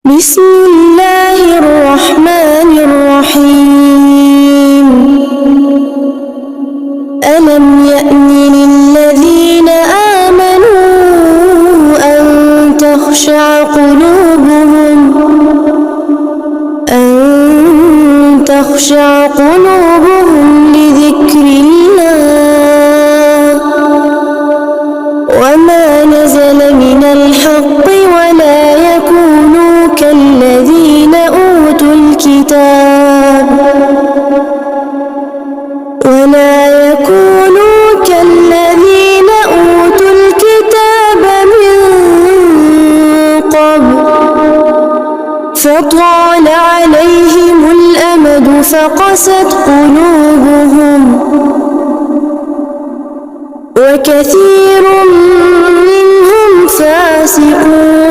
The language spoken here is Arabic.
بسم الله الرحمن الرحيم ألم يأن للذين آمنوا أن تخشع قلوبهم لذكر الله وما نزل من الحق ولا يكونوا كالذين أوتوا الكتاب من قبل فطال عليهم الأمد فقست قلوبهم وكثير منهم فاسقون